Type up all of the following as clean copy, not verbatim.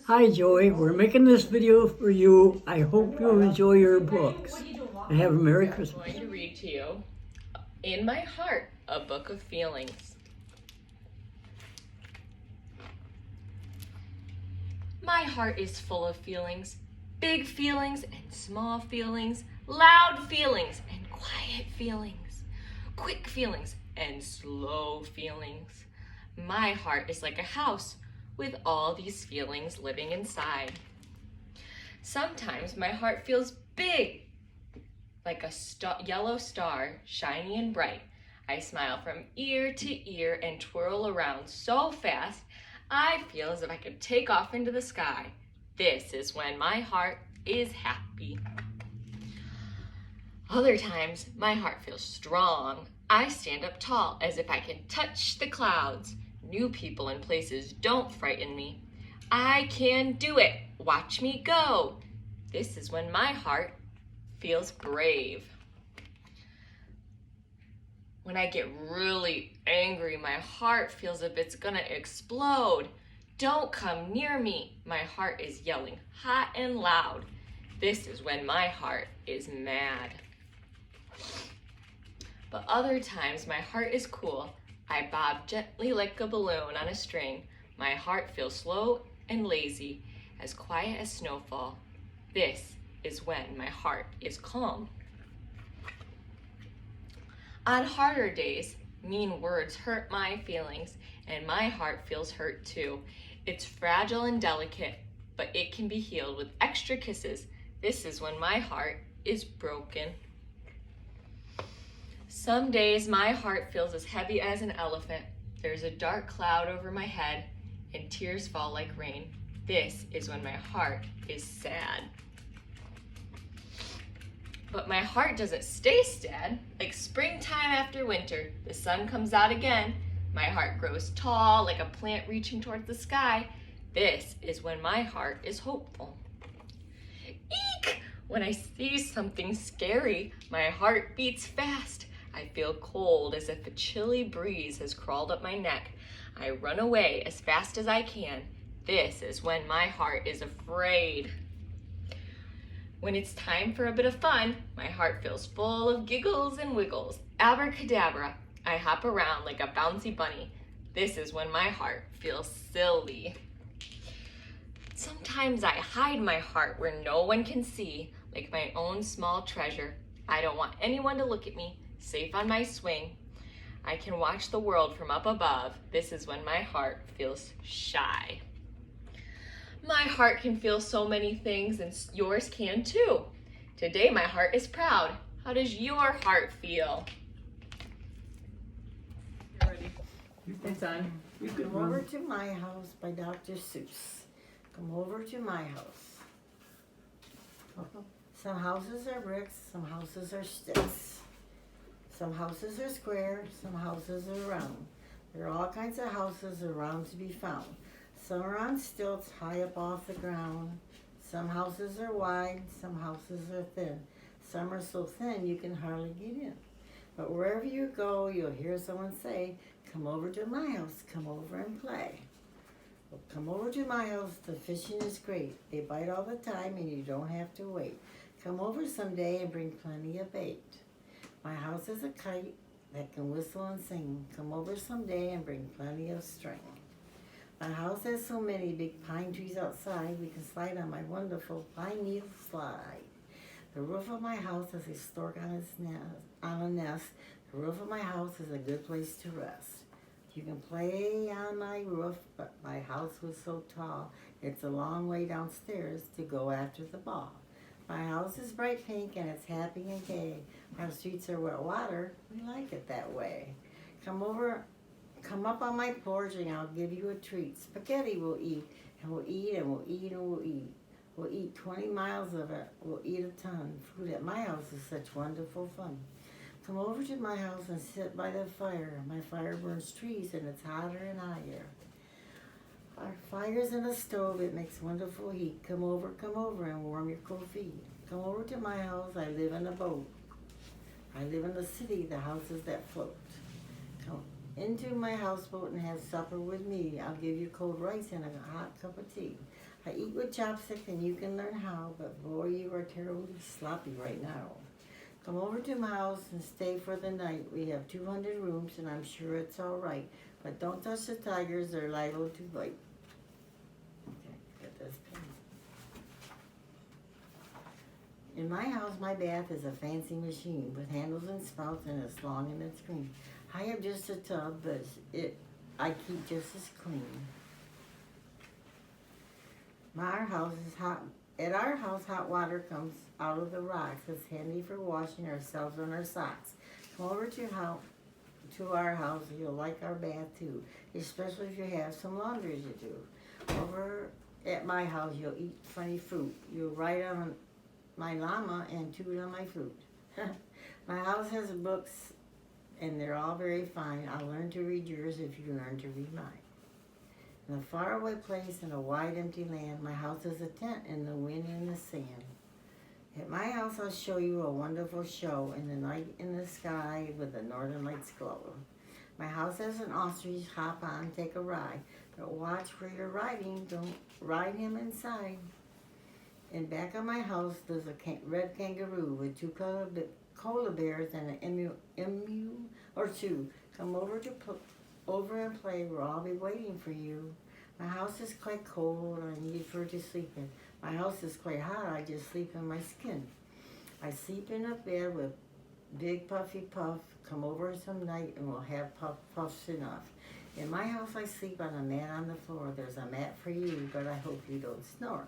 Hi Joey, we're making this video for you. I hope you enjoy your books. And have a Merry Christmas. I'm going to read to you In My Heart, a Book of Feelings. My heart is full of feelings, big feelings and small feelings, loud feelings and quiet feelings, quick feelings and slow feelings. My heart is like a house with all these feelings living inside. Sometimes my heart feels big, like a yellow star, shiny and bright. I smile from ear to ear and twirl around so fast, I feel as if I could take off into the sky. This is when my heart is happy. Other times, my heart feels strong. I stand up tall as if I can touch the clouds. New people and places don't frighten me. I can do it. Watch me go. This is when my heart feels brave. When I get really angry, my heart feels as if it's gonna explode. Don't come near me. My heart is yelling hot and loud. This is when my heart is mad. But other times my heart is cool. I bob gently like a balloon on a string. My heart feels slow and lazy, as quiet as snowfall. This is when my heart is calm. On harder days, mean words hurt my feelings, and my heart feels hurt too. It's fragile and delicate, but it can be healed with extra kisses. This is when my heart is broken. Some days my heart feels as heavy as an elephant. There's a dark cloud over my head, and tears fall like rain. This is when my heart is sad. But my heart doesn't stay sad. Like springtime after winter, the sun comes out again. My heart grows tall like a plant reaching towards the sky. This is when my heart is hopeful. Eek! When I see something scary, my heart beats fast. I feel cold as if a chilly breeze has crawled up my neck. I run away as fast as I can. This is when my heart is afraid. When it's time for a bit of fun, my heart feels full of giggles and wiggles. Abracadabra, I hop around like a bouncy bunny. This is when my heart feels silly. Sometimes I hide my heart where no one can see, like my own small treasure. I don't want anyone to look at me, safe on my swing. I can watch the world from up above. This is when my heart feels shy. My heart can feel so many things, and yours can too. Today my heart is proud. How does your heart feel? You're ready. It's on. You Come over to My House by Dr. Seuss. Come over to my house. Some houses are bricks, some houses are sticks. Some houses are square, some houses are round. There are all kinds of houses around to be found. Some are on stilts high up off the ground. Some houses are wide, some houses are thin. Some are so thin you can hardly get in. But wherever you go, you'll hear someone say, "Come over to my house, come over and play." Well, come over to my house, the fishing is great. They bite all the time and you don't have to wait. Come over someday and bring plenty of bait. My house is a kite that can whistle and sing. Come over someday and bring plenty of string. My house has so many big pine trees outside, we can slide on my wonderful pine needle slide. The roof of my house has a stork on a nest. The roof of my house is a good place to rest. You can play on my roof, but my house was so tall, it's a long way downstairs to go after the ball. My house is bright pink and it's happy and gay. Our streets are wet water, we like it that way. Come up on my porch and I'll give you a treat. Spaghetti we'll eat, and we'll eat, and we'll eat, and we'll eat. We'll eat 20 miles of it, we'll eat a ton. Food at my house is such wonderful fun. Come over to my house and sit by the fire. My fire burns trees and it's hotter and higher. Our fire's in a stove, it makes wonderful heat. Come over and warm your cold feet. Come over to my house, I live in a boat. I live in the city, the houses that float. into my houseboat and have supper with me. I'll give you cold rice and a hot cup of tea. I eat with chopsticks and you can learn how, but boy, you are terribly sloppy right now. Come over to my house and stay for the night. We have 200 rooms and I'm sure it's all right. But don't touch the tigers, they're liable to bite. Okay, get this pen. In my house, my bath is a fancy machine with handles and spouts and it's long and it's green. I have just a tub, but I keep just as clean. Our house is hot. At our house, hot water comes out of the rocks. It's handy for washing ourselves and our socks. Come over to our house. You'll like our bath too, especially if you have some laundry to do. Over at my house, you'll eat funny fruit. You'll ride on my llama and toot on my flute. My house has books, and they're all very fine. I'll learn to read yours if you learn to read mine. In a faraway place in a wide empty land, my house is a tent in the wind and the sand. At my house, I'll show you a wonderful show in the night in the sky with the northern lights glow. My house has an ostrich, hop on, take a ride, but watch where you're riding, don't ride him inside. In back of my house, there's a red kangaroo with two koala bears and an emu or two. Come over and play, we'll all be waiting for you. My house is quite cold, I need for to sleep in. My house is quite hot, I just sleep in my skin. I sleep in a bed with big puffy puff. Come over some night and we'll have puffs enough. In my house I sleep on a mat on the floor. There's a mat for you, but I hope you don't snore.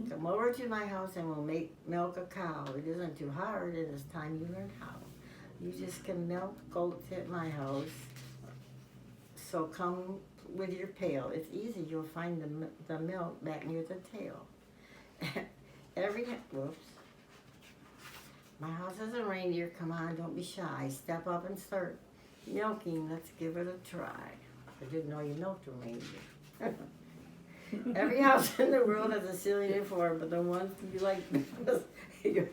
Come over to my house and we'll milk a cow. It isn't too hard, it is time you learn how. You just can milk goats at my house. So come with your pail. It's easy. You'll find the milk back near the tail. Whoops. My house has a reindeer. Come on, don't be shy. Step up and start milking. Let's give it a try. I didn't know you milked a reindeer. Every house in the world has a ceiling for, but the ones you like you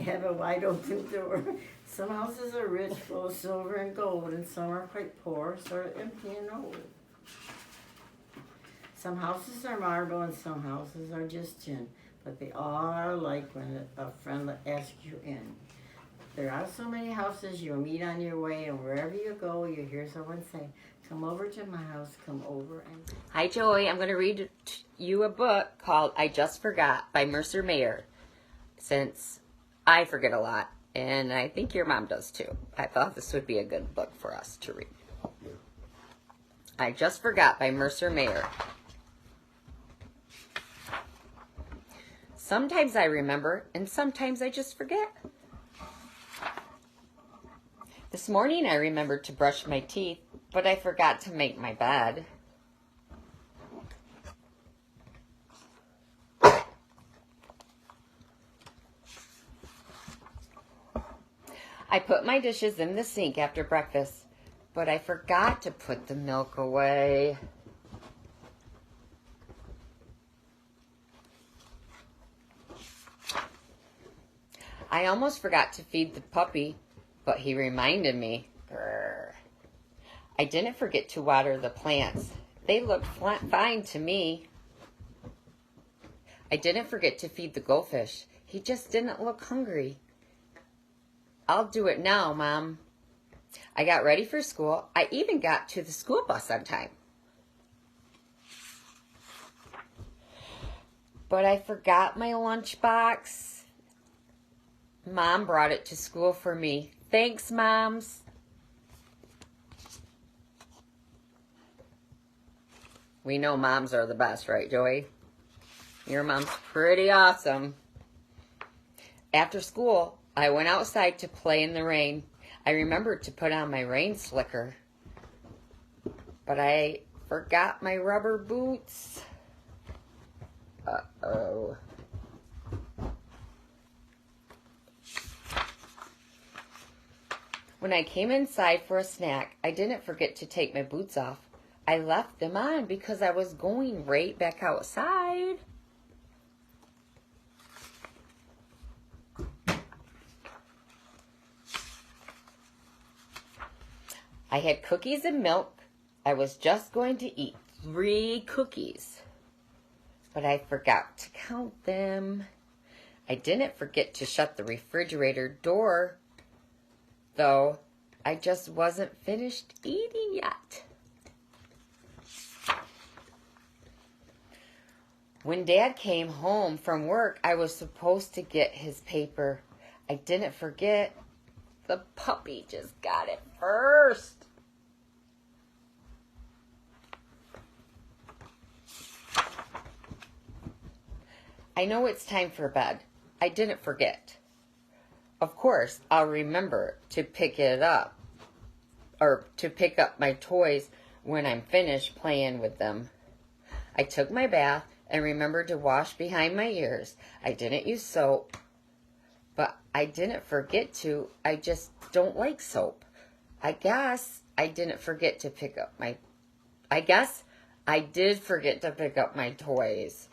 have a wide open door. Some houses are rich, full of silver and gold, and some are quite poor, sort of empty and old. Some houses are marble and some houses are just tin, but they all are alike when a friend asks you in. There are so many houses you'll meet on your way, and wherever you go, you hear someone say, come over to my house, come over and... Hi, Joey. I'm going to read you a book called I Just Forgot by Mercer Mayer, since I forget a lot, and I think your mom does too. I thought this would be a good book for us to read. I Just Forgot by Mercer Mayer. Sometimes I remember, and sometimes I just forget. This morning I remembered to brush my teeth, but I forgot to make my bed. I put my dishes in the sink after breakfast, but I forgot to put the milk away. I almost forgot to feed the puppy, but he reminded me. Grr. I didn't forget to water the plants. They looked fine to me. I didn't forget to feed the goldfish. He just didn't look hungry. I'll do it now, Mom. I got ready for school. I even got to the school bus on time. But I forgot my lunchbox. Mom brought it to school for me. Thanks, Moms. We know moms are the best, right, Joey? Your mom's pretty awesome. After school, I went outside to play in the rain. I remembered to put on my rain slicker, but I forgot my rubber boots. Uh-oh. When I came inside for a snack, I didn't forget to take my boots off. I left them on because I was going right back outside. I had cookies and milk. I was just going to eat 3 cookies, but I forgot to count them. I didn't forget to shut the refrigerator door, though I just wasn't finished eating yet. When Dad came home from work, I was supposed to get his paper. I didn't forget. The puppy just got it first. I know it's time for bed. I didn't forget. Of course, I'll remember to pick it up, or to pick up my toys when I'm finished playing with them. I took my bath and remembered to wash behind my ears. I didn't use soap, but I didn't forget to. I just don't like soap. I guess I did forget to pick up my toys.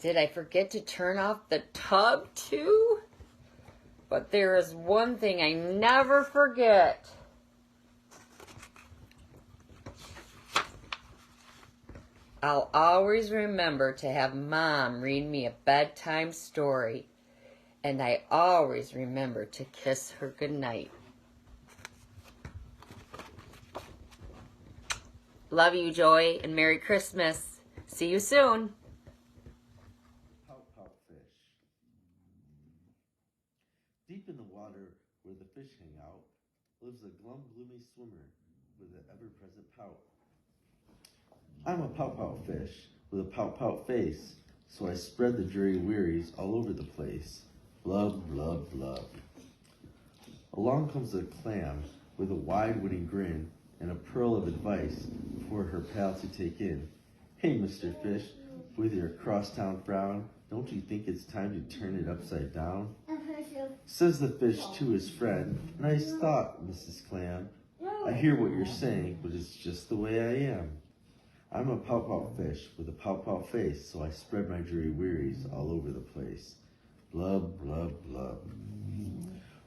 Did I forget to turn off the tub too? But there is one thing I never forget. I'll always remember to have Mom read me a bedtime story. And I always remember to kiss her goodnight. Love you, Joy, and Merry Christmas. See you soon. Deep in the water where the fish hang out lives a glum, gloomy swimmer with an ever-present pout. I'm a pout-pout fish with a pout-pout face, so I spread the dreary wearies all over the place. Blub, blub, blub. Along comes a clam with a wide-winning grin and a pearl of advice for her pal to take in. Hey, Mr. Fish, with your crosstown frown, don't you think it's time to turn it upside down? Says the fish to his friend, nice thought, Mrs. Clam. I hear what you're saying, but it's just the way I am. I'm a pout-pout fish with a pout-pout face, so I spread my dreary wearies all over the place. Blub, blub, blub.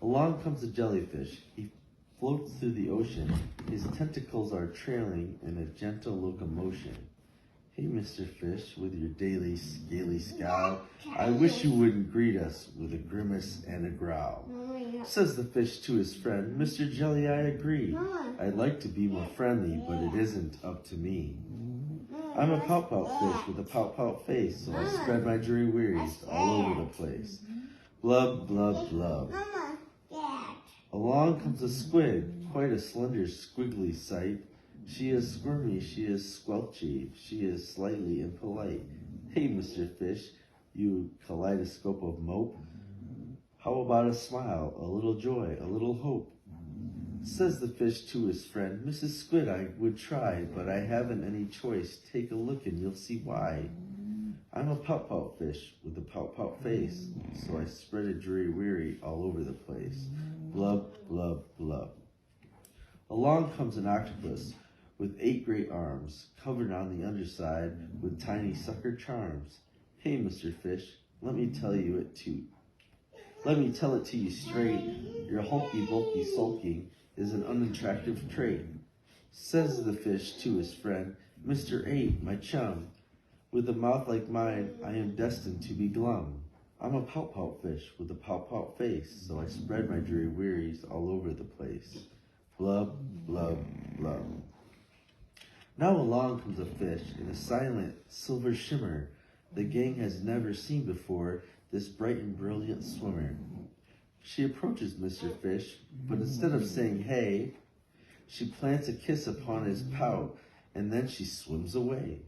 Along comes a jellyfish. He floats through the ocean. His tentacles are trailing in a gentle locomotion. Hey, Mr. Fish, with your daily scaly scowl, I wish you wouldn't greet us with a grimace and a growl. Says the fish to his friend, Mr. Jelly, I agree. I'd like to be more friendly, but it isn't up to me. I'm a pout-pout fish with a pout-pout face, so I spread my dreary wearies all over the place. Blub, blub, blub. Along comes a squid, quite a slender, squiggly sight. She is squirmy, she is squelchy, she is slightly impolite. Hey, Mr. Fish, you kaleidoscope of mope, how about a smile, a little joy, a little hope? Says the fish to his friend, Mrs. Squid, I would try, but I haven't any choice. Take a look and you'll see why. I'm a pout-pout fish with a pout-pout face, so I spread a dreary weary all over the place. Blub, blub, blub. Along comes an octopus with 8 great arms, covered on the underside with tiny sucker charms. Hey, Mr. Fish, let me tell it to you straight. Your hulky, bulky, sulking is an unattractive trait. Says the fish to his friend, Mr. 8, my chum, with a mouth like mine, I am destined to be glum. I'm a pout-pout fish with a pout-pout face, so I spread my dreary wearies all over the place. Blub, blub, blub. Now along comes a fish in a silent silver shimmer. The gang has never seen before this bright and brilliant swimmer. She approaches Mr. Fish, but instead of saying hey, she plants a kiss upon his pout, and then she swims away.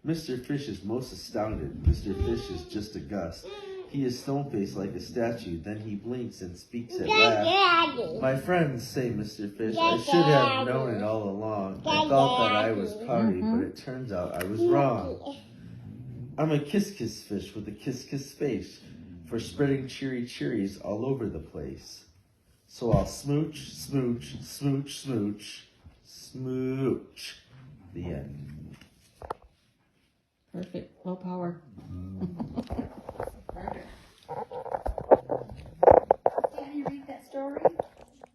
Mr. Fish is most astounded. Mr. Fish is just a gust. He is stone-faced like a statue. Then he blinks and speaks at last. My friends, say Mr. Fish, I should have known it all along. I thought that I was pouty, but it turns out I was wrong. I'm a kiss-kiss fish with a kiss-kiss face for spreading cheery cherries all over the place. So I'll smooch, smooch, smooch, smooch, smooch. The end. Perfect. Low power. Daddy, read that story?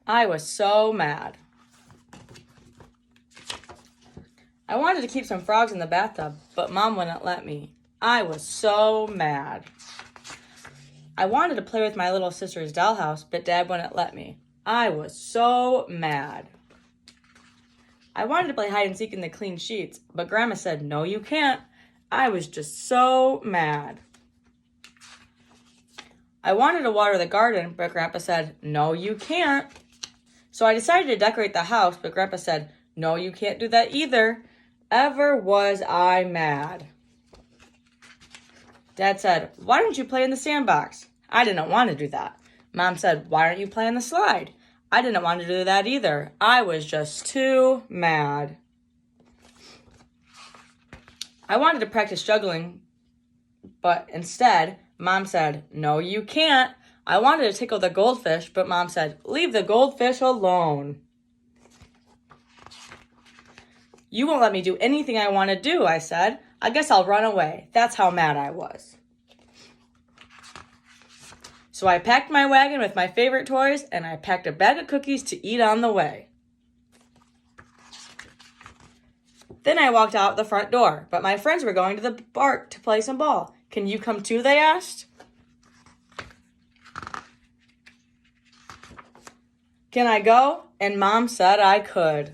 I was so mad. I wanted to keep some frogs in the bathtub, but Mom wouldn't let me. I was so mad. I wanted to play with my little sister's dollhouse, but Dad wouldn't let me. I was so mad. I wanted to play hide and seek in the clean sheets, but Grandma said, no, you can't. I was just so mad. I wanted to water the garden, but Grandpa said, no, you can't. So I decided to decorate the house, but Grandpa said, no, you can't do that either. Ever was I mad. Dad said, why don't you play in the sandbox? I didn't want to do that. Mom said, why don't you play on the slide? I didn't want to do that either. I was just too mad. I wanted to practice juggling, but instead, Mom said, no, you can't. I wanted to tickle the goldfish, but Mom said, leave the goldfish alone. You won't let me do anything I want to do, I said. I guess I'll run away. That's how mad I was. So I packed my wagon with my favorite toys, and I packed a bag of cookies to eat on the way. Then I walked out the front door, but my friends were going to the park to play some ball. Can you come too, they asked. Can I go? And Mom said I could.